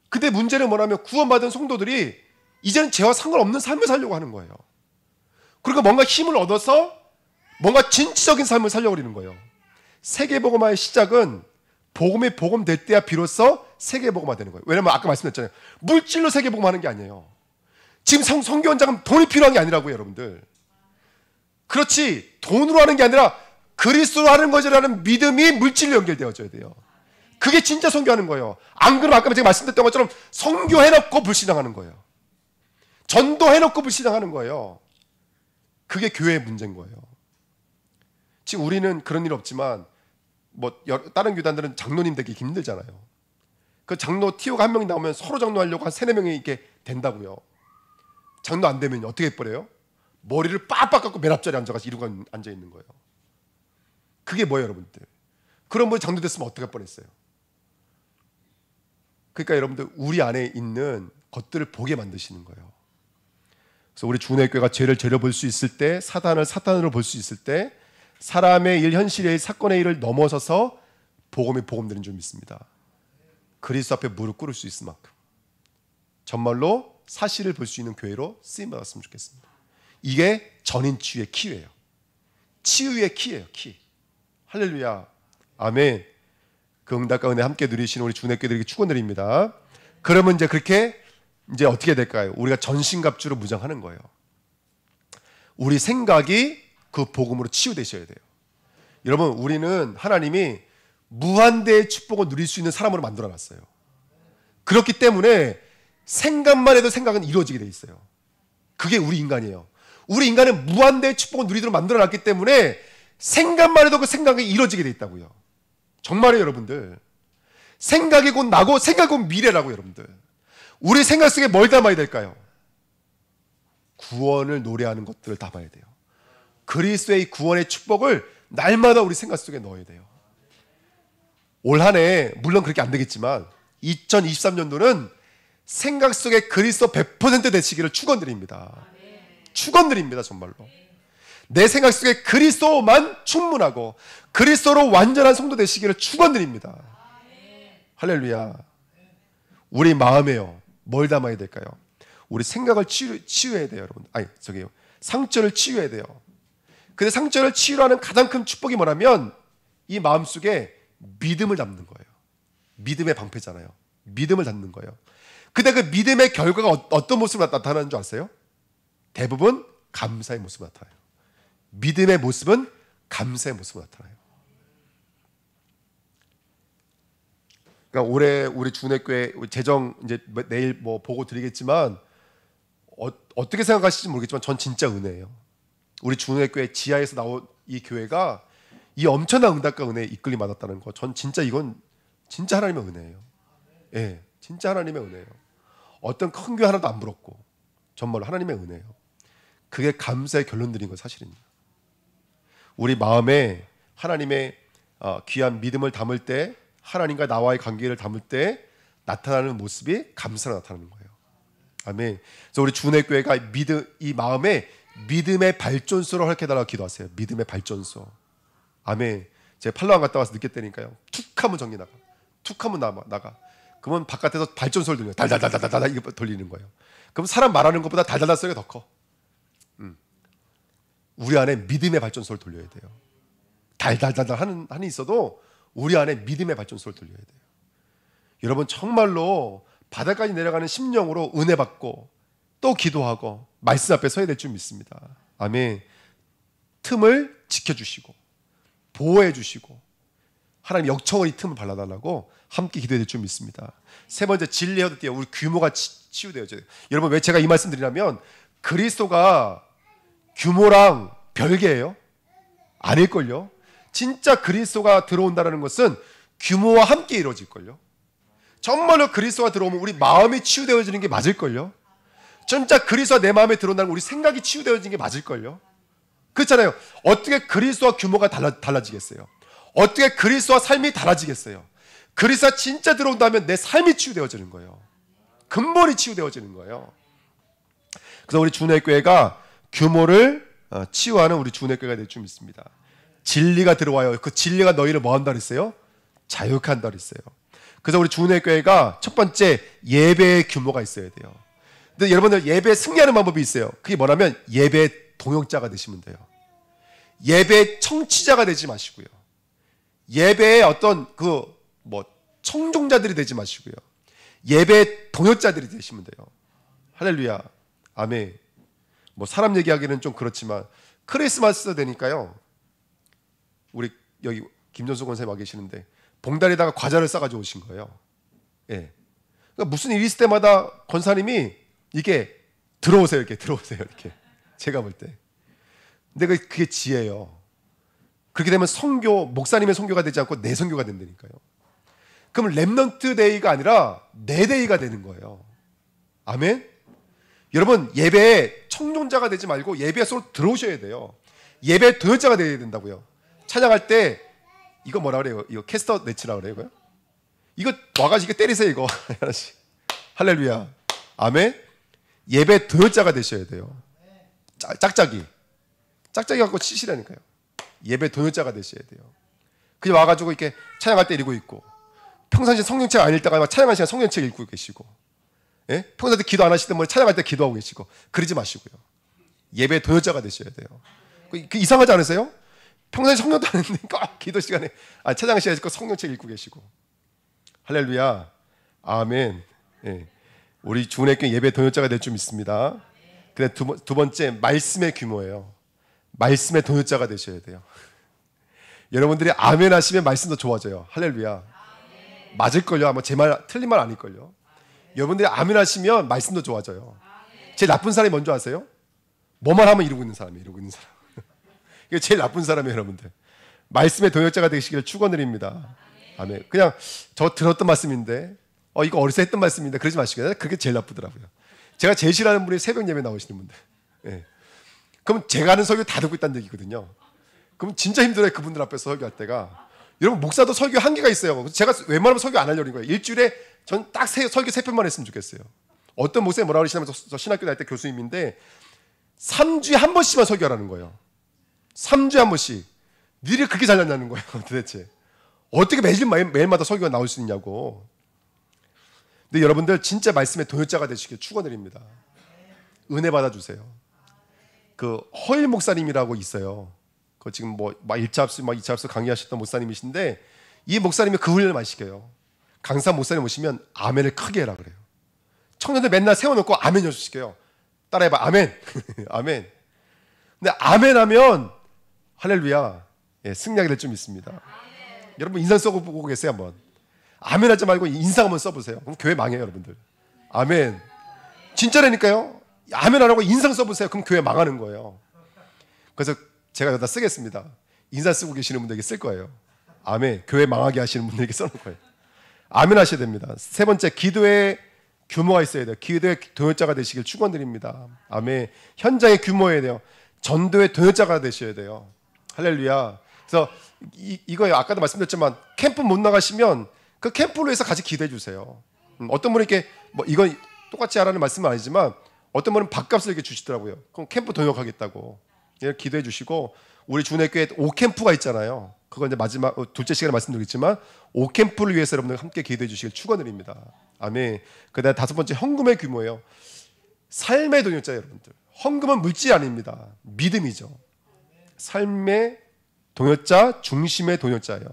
근데 문제는 뭐냐면 구원받은 성도들이 이제는 죄와 상관없는 삶을 살려고 하는 거예요. 그러니까 뭔가 힘을 얻어서 뭔가 진취적인 삶을 살려고 하는 거예요. 세계복음화의 시작은 복음이 복음될 때야 비로소 세계복음화 되는 거예요. 왜냐면 아까 말씀드렸잖아요. 물질로 세계복음화하는 게 아니에요. 지금 성교원장은 돈이 필요한 게 아니라고요, 여러분들. 그렇지, 돈으로 하는 게 아니라 그리스도로 하는 것이라는 믿음이 물질로 연결되어져야 돼요. 그게 진짜 선교하는 거예요. 안 그러면 아까 제가 말씀드렸던 것처럼 선교해놓고 불신앙하는 거예요. 전도해놓고 불신앙하는 거예요. 그게 교회의 문제인 거예요. 지금 우리는 그런 일 없지만 다른 교단들은 장로님 되기 힘들잖아요. 그 장로 티오가 한 명이 나오면 서로 장로하려고 한 3-4명이 이렇게 된다고요. 장로 안 되면 어떻게 해버려요? 머리를 빡빡 깎고 맨 앞자리에 앉아가지고 이러고 앉아있는 거예요. 그게 뭐예요, 여러분들? 그런 분이 장로 됐으면 어떻게 할 뻔했어요? 그러니까 여러분들, 우리 안에 있는 것들을 보게 만드시는 거예요. 그래서 우리 주은혜교회가 죄를 죄로 볼 수 있을 때, 사단을 사탄으로 볼 수 있을 때, 사람의 일, 현실의 일, 사건의 일을 넘어서서 복음이 복음되는 줄 믿습니다. 그리스도 앞에 무릎 꿇을 수 있을 만큼 정말로 사실을 볼 수 있는 교회로 쓰임받았으면 좋겠습니다. 이게 전인치유의 키예요. 치유의 키예요, 키. 할렐루야. 아멘. 그 응답과 은혜 함께 누리시는 우리 주내교들에게 축원드립니다. 그러면 이제 그렇게 이제 어떻게 될까요? 우리가 전신갑주로 무장하는 거예요. 우리 생각이 그 복음으로 치유되셔야 돼요. 여러분, 우리는 하나님이 무한대의 축복을 누릴 수 있는 사람으로 만들어놨어요. 그렇기 때문에 생각만 해도 생각은 이루어지게 돼 있어요. 그게 우리 인간이에요. 우리 인간은 무한대의 축복을 누리도록 만들어놨기 때문에 생각만 해도 그 생각이 이루어지게 돼 있다고요. 정말이에요, 여러분들. 생각이 곧 나고 생각이 곧 미래라고. 여러분들, 우리 생각 속에 뭘 담아야 될까요? 구원을 노래하는 것들을 담아야 돼요. 그리스도의 구원의 축복을 날마다 우리 생각 속에 넣어야 돼요. 올 한 해 물론 그렇게 안 되겠지만 2023년도는 생각 속에 그리스도 100% 되시기를 축원드립니다. 축원드립니다. 정말로 내 생각 속에 그리스도만 충분하고 그리스도로 완전한 성도 되시기를 축원드립니다. 할렐루야. 우리 마음에요, 뭘 담아야 될까요? 우리 생각을 치유해야 돼요, 여러분. 상처를 치유해야 돼요. 근데 상처를 치유하는 가장 큰 축복이 뭐냐면 이 마음속에 믿음을 담는 거예요. 믿음의 방패잖아요. 믿음을 담는 거예요. 근데 그 믿음의 결과가 어떤 모습으로 나타나는 줄 아세요? 대부분 감사의 모습으로 나타나요. 믿음의 모습은 감사의 모습으로 나타나요. 그러니까 올해 우리 주내교회 재정 이제 내일 뭐 보고 드리겠지만 어떻게 생각하실지 모르겠지만 전 진짜 은혜예요. 우리 주내교회 지하에서 나온 이 교회가 이 엄청난 응답과 은혜에 이끌림 받았다는 거, 전 진짜 이건 진짜 하나님의 은혜예요. 예, 진짜 하나님의 은혜예요. 어떤 큰 교회 하나도 안 부럽고 정말로 하나님의 은혜예요. 그게 감사의 결론들인 건 사실입니다. 우리 마음에 하나님의 귀한 믿음을 담을 때, 하나님과 나와의 관계를 담을 때 나타나는 모습이 감사로 나타나는 거예요. 아멘. 그래서 우리 주내교회가 이 마음에 믿음의 발전소를 허락해달라고 기도하세요. 믿음의 발전소. 아멘. 제가 팔로왕 갔다 와서 느꼈다니까요. 툭하면 전기 나가, 툭하면 나가. 그러면 바깥에서 발전소를 돌려요. 달달달달달 이거 돌리는 거예요. 그럼 사람 말하는 것보다 달달달 소리가 더 커. 우리 안에 믿음의 발전소를 돌려야 돼요. 달달달달 하는 한이 있어도 우리 안에 믿음의 발전소를 돌려야 돼요. 여러분, 정말로 바닥까지 내려가는 심령으로 은혜 받고 또 기도하고 말씀 앞에 서야 될 줄 믿습니다. 아멘. 틈을 지켜주시고 보호해 주시고 하나님 역청을 이 틈을 발라달라고 함께 기도해야 될 줄 믿습니다. 세 번째, 진리해도 돼요. 우리 규모가 치유돼요. 여러분, 왜 제가 이 말씀 드리냐면 그리스도가 규모랑 별개예요? 아닐걸요? 진짜 그리스도가 들어온다는 것은 규모와 함께 이루어질걸요? 정말로 그리스도가 들어오면 우리 마음이 치유되어지는 게 맞을걸요? 진짜 그리스도가 내 마음에 들어온다는 우리 생각이 치유되어지는 게 맞을걸요? 그렇잖아요. 어떻게 그리스도와 규모가 달라지겠어요? 어떻게 그리스도와 삶이 달라지겠어요? 그리스도가 진짜 들어온다면 내 삶이 치유되어지는 거예요. 근본이 치유되어지는 거예요. 그래서 우리 주내교회가 규모를 치유하는 우리 주내교회가 될 줄 믿습니다. 진리가 들어와요. 그 진리가 너희를 뭐 한다 그랬어요? 자유케 한다 그랬어요. 그래서 우리 주내교회가 첫 번째, 예배의 규모가 있어야 돼요. 근데 여러분들, 예배에 승리하는 방법이 있어요. 그게 뭐냐면 예배 동역자가 되시면 돼요. 예배 청취자가 되지 마시고요. 예배의 어떤 청종자들이 되지 마시고요. 예배 동역자들이 되시면 돼요. 할렐루야. 아멘. 사람 얘기하기는 좀 그렇지만 크리스마스 되니까요. 우리 여기 김전수 권사님 와 계시는데 봉다리에다가 과자를 싸가지고 오신 거예요. 예. 그러니까 무슨 일이 있을 때마다 권사님이 이게 들어오세요, 이렇게. 제가 볼 때. 근데 그게 지혜예요. 그렇게 되면 목사님의 선교가 되지 않고 내 선교가 된다니까요. 그럼 렘넌트 데이가 아니라 내 데이가 되는 거예요. 아멘. 여러분, 예배에 청종자가 되지 말고 예배에 서로 들어오셔야 돼요. 예배 동역자가 되어야 된다고요. 찬양할 때 이거 뭐라 그래요? 이거 캐스터 네츠라 그래요, 이거요? 이거 와가지고 때리세요, 이거. 할렐루야. 아멘. 예배 동역자가 되셔야 돼요. 짝짝이 갖고 치시라니까요. 예배 동역자가 되셔야 돼요. 그냥 와가지고 이렇게 찬양할 때 이러고 있고, 평상시에 성경책 안 읽다가 막 찬양할 시간 성경책 읽고 계시고, 예? 평소에 기도 안 하시던 분이 찬양할 때 기도하고 계시고, 그러지 마시고요. 예배 동역자가 되셔야 돼요. 그 이상하지 않으세요? 평소에 성령도 안 했는데 꼭 기도 시간에 찬양 시간에 꼭 성경책 읽고 계시고. 할렐루야. 아멘. 예. 우리 주은혜교회 예배 동역자가 될 줄 믿습니다. 근데 두 번째, 말씀의 규모예요. 말씀의 동역자가 되셔야 돼요. 여러분들이 아멘 하시면 말씀도 좋아져요. 할렐루야. 맞을걸요? 아마 제 말 틀린 말 아닐걸요? 여러분들이 아멘 하시면 말씀도 좋아져요. 제일 나쁜 사람이 뭔지 아세요? 뭐만 하면 이루고 있는 사람이에요. 이루고 있는 사람. 이게 제일 나쁜 사람이에요, 여러분들. 말씀의 동역자가 되시기를 축원드립니다. 아멘. 그냥 저 들었던 말씀인데, 이거 어디서 했던 말씀인데 그러지 마시고요. 그게 제일 나쁘더라고요. 제가 제일 싫어하는 분이 새벽 예배 나오시는 분들. 예. 그럼 제가 하는 설교 다 듣고 있다는 얘기거든요. 그럼 진짜 힘들어요, 그분들 앞에서 설교할 때가. 여러분, 목사도 설교 한계가 있어요. 제가 웬만하면 설교 안 하려는 거예요. 일주일에 전 딱 설교 3편만 했으면 좋겠어요. 어떤 목사님 뭐라고 그러시냐면, 저 신학교 다닐 때 교수님인데 3주에 한 번씩만 설교하라는 거예요. 3주에 한 번씩. 니를 그렇게 잘났냐는 거예요, 도대체. 어떻게 매일마다 설교가 나올 수 있냐고. 근데 여러분들 진짜 말씀의 동역자가 되시길 축원드립니다. 은혜 받아주세요. 그 허일 목사님이라고 있어요. 그 지금 뭐 1차 합수, 2차 합수 강의하셨던 목사님이신데, 이 목사님이 그 훈련을 많이 시켜요. 강사 목사님 오시면 아멘을 크게 해라 그래요. 청년들 맨날 세워놓고 아멘 연습시켜요. 따라해봐. 아멘. 아멘. 근데 아멘 하면 할렐루야, 예, 승리하게 될 줄 믿습니다. 여러분 인상 써보고 계세요 한번. 아멘 하지 말고 인상 한번 써보세요. 그럼 교회 망해요, 여러분들. 아멘. 진짜라니까요. 아멘 안 하고 인상 써보세요. 그럼 교회 망하는 거예요. 그래서 제가 여기다 쓰겠습니다. 인상 쓰고 계시는 분들에게 쓸 거예요. 아멘. 교회 망하게 하시는 분들에게 써놓을 거예요. 아멘 하셔야 됩니다. 세 번째, 기도의 규모가 있어야 돼요. 기도의 동역자가 되시길 축원드립니다. 아멘. 현장의 규모여야 돼요. 전도의 동역자가 되셔야 돼요. 할렐루야. 그래서 이거 아까도 말씀드렸지만, 캠프 못 나가시면 그 캠프로 해서 같이 기도해 주세요. 어떤 분이 이렇게 뭐 이건 똑같이 하라는 말씀은 아니지만, 어떤 분은 밥값을 이렇게 주시더라고요. 그럼 캠프 동역하겠다고 이렇게 기도해 주시고, 우리 주은혜교회 5캠프가 있잖아요. 그거 이제 마지막 둘째 시간에 말씀드리겠지만 5캠프를 위해서 여러분들 함께 기도해 주시길 축원드립니다. 아멘. 그다음 다섯 번째, 헌금의 규모예요. 삶의 동역자 여러분들. 헌금은 물질이 아닙니다. 믿음이죠. 삶의 동역자, 중심의 동역자예요.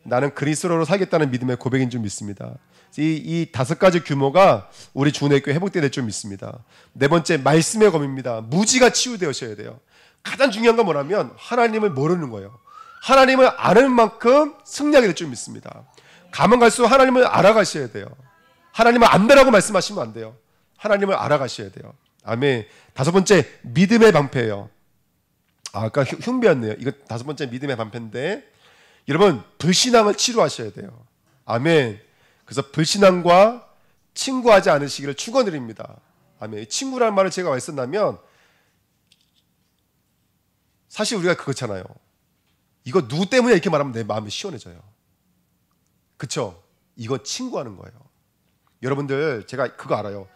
나는 그리스도로 살겠다는 믿음의 고백인 줄 믿습니다. 이 다섯 가지 규모가 우리 주은혜교회 회복되어야 될 줄 믿습니다. 네 번째, 말씀의 검입니다. 무지가 치유되셔야 돼요. 가장 중요한 건 뭐냐면 하나님을 모르는 거예요. 하나님을 아는 만큼 승리하게 될 줄 믿습니다. 가면 갈수록 하나님을 알아가셔야 돼요. 하나님을 안다라고 말씀하시면 안 돼요. 하나님을 알아가셔야 돼요. 아멘. 다섯 번째, 믿음의 방패예요. 아까 흉배였네요. 이거 다섯 번째 믿음의 방패인데, 여러분 불신앙을 치료하셔야 돼요. 아멘. 그래서 불신앙과 친구하지 않으시기를 축원드립니다. 아멘. 친구라는 말을 제가 왜 썼냐면, 사실 우리가 그렇잖아요. 이거 누구 때문에 이렇게 말하면 내 마음이 시원해져요. 그쵸? 이거 친구하는 거예요. 여러분들, 제가 그거 알아요.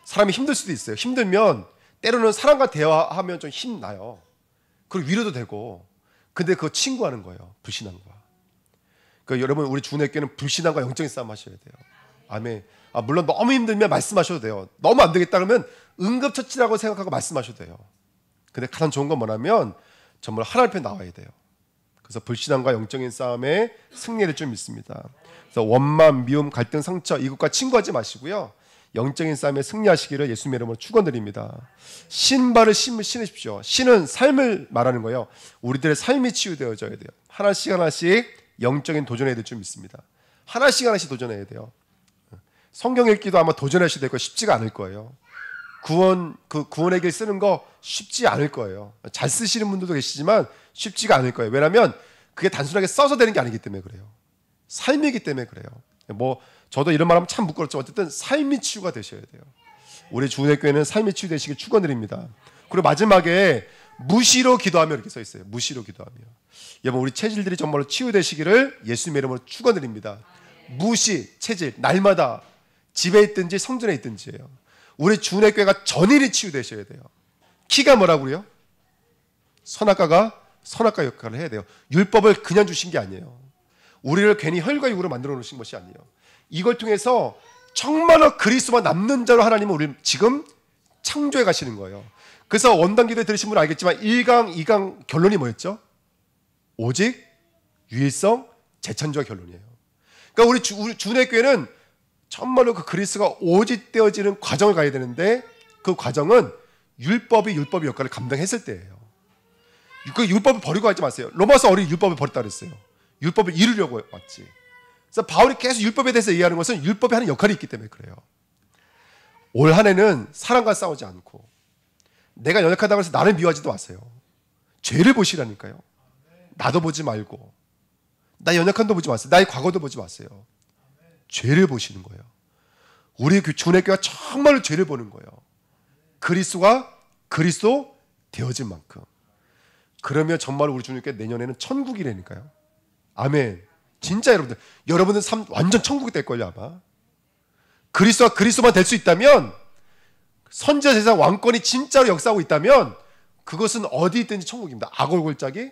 사람이 힘들 수도 있어요. 힘들면 때로는 사람과 대화하면 좀 힘나요. 그리고 위로도 되고. 근데 그거 친구하는 거예요. 불신앙과. 그러니까 여러분, 우리 주은혜교회는 불신앙과 영적인 싸움 하셔야 돼요. 아멘. 물론 너무 힘들면 말씀하셔도 돼요. 너무 안 되겠다 그러면 응급처치라고 생각하고 말씀하셔도 돼요. 근데 가장 좋은 건 뭐냐면 정말 하나님 편에 나와야 돼요. 그래서 불신앙과 영적인 싸움에 승리를 좀 믿습니다. 그래서 원망, 미움, 갈등, 상처, 이것과 친구하지 마시고요. 영적인 싸움에 승리하시기를 예수님의 이름으로 축원드립니다. 신발을 신으십시오. 신은 삶을 말하는 거예요. 우리들의 삶이 치유되어져야 돼요. 하나씩 하나씩 영적인 도전해야 될 줄 믿습니다. 하나씩 하나씩 도전해야 돼요. 성경 읽기도 아마 도전하셔야 될 거 쉽지가 않을 거예요. 구원의 길 쓰는 거 쉽지 않을 거예요. 잘 쓰시는 분들도 계시지만 쉽지가 않을 거예요. 왜냐하면 그게 단순하게 써서 되는 게 아니기 때문에 그래요. 삶이기 때문에 그래요. 뭐 저도 이런 말하면 참 부끄럽지만 어쨌든 삶이 치유가 되셔야 돼요. 우리 주은혜교회는 삶이 치유되시길 축원드립니다. 그리고 마지막에 무시로 기도하며 이렇게 써 있어요. 무시로 기도하며. 여러분, 우리 체질들이 정말로 치유되시기를 예수님의 이름으로 축원드립니다. 무시, 체질, 날마다 집에 있든지 성전에 있든지예요. 우리 주은혜교회가 전일이 치유되셔야 돼요. 키가 뭐라고요? 선악과가 선악과 역할을 해야 돼요. 율법을 그냥 주신 게 아니에요. 우리를 괜히 혈과 육으로 만들어 놓으신 것이 아니에요. 이걸 통해서 정말로 그리스도만 남는 자로 하나님은 우리를 지금 창조해 가시는 거예요. 그래서 원단 기도에 들으신 분은 알겠지만 1강, 2강 결론이 뭐였죠? 오직 유일성 재창조가 결론이에요. 그러니까 우리 주의 교회는 정말로 그 그리스도가 오직되어지는 과정을 가야 되는데 그 과정은 율법의 역할을 감당했을 때예요. 그 율법을 버리고 하지 마세요. 로마서 어린이 율법을 버렸다 그랬어요. 율법을 이루려고 왔지. 그래서 바울이 계속 율법에 대해서 얘기하는 것은 율법이 하는 역할이 있기 때문에 그래요. 올 한 해는 사람과 싸우지 않고 내가 연약하다고 해서 나를 미워하지도 마세요. 죄를 보시라니까요. 나도 보지 말고 나 연약한도 보지 마세요. 나의 과거도 보지 마세요. 죄를 보시는 거예요. 우리 주의 교회가 정말로 죄를 보는 거예요. 그리스도가 그리스도 되어진 만큼. 그러면 정말 우리 주님께 내년에는 천국이라니까요. 아멘. 진짜 여러분들 삶 완전 천국이 될걸요 아마. 그리스도가 그리스도만 될 수 있다면, 선지자 제사장 왕권이 진짜로 역사하고 있다면 그것은 어디 있든지 천국입니다. 아골골짜기,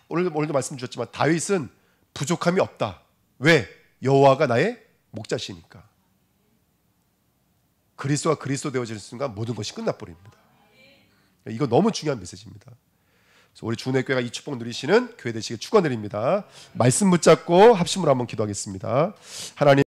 오늘도 말씀 주셨지만 다윗은 부족함이 없다. 왜? 여호와가 나의 목자시니까. 그리스도가 그리스도 되어지는 순간 모든 것이 끝나버립니다. 이거 너무 중요한 메시지입니다. 그래서 우리 주내교회가 이 축복 누리시는 교회 되시길 축원드립니다. 말씀 붙잡고 합심으로 한번 기도하겠습니다. 하나님